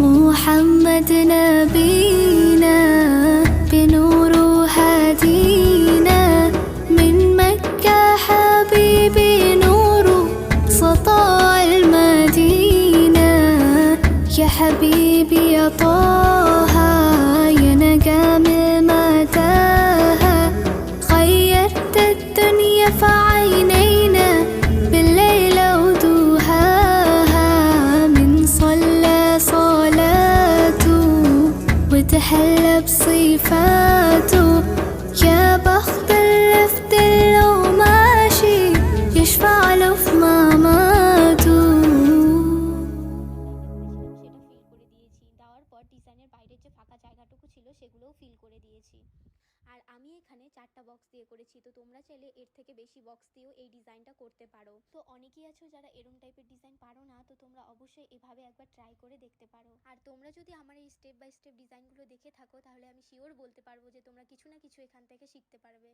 محمد نبينا بنور هدينا من مكة حبيبي نور سطاع المدينة يا حبيبي يا طه يا نجم المتاهة خيرت الدنيا في عينينا بالليل ودوهاها من صلى صلاته وتحلى بصفاته يا بخت اللي في دله ماشي يشفع له في مماته। দেওয়ার পর ডিজাইনের বাইরের যে ফাঁকা জায়গাটুকু ছিল সেগুলোও ফিল করে দিয়েছি। আর আমি এখানে 4টা বক্স দিয়ে করেছি, তো তোমরা চাইলে এর থেকে বেশি বক্স দিয়েও এই ডিজাইনটা করতে পারো। তো অনেকেই আছো যারা এরম টাইপের ডিজাইন পারো না, তো তোমরা অবশ্যই এভাবে একবার ট্রাই করে দেখতে পারো। আর তোমরা যদি আমার এই স্টেপ বাই স্টেপ ডিজাইনগুলো দেখে থাকো তাহলে আমি শিওর বলতে পারবো যে তোমরা কিছু না কিছু এখান থেকে শিখতে পারবে।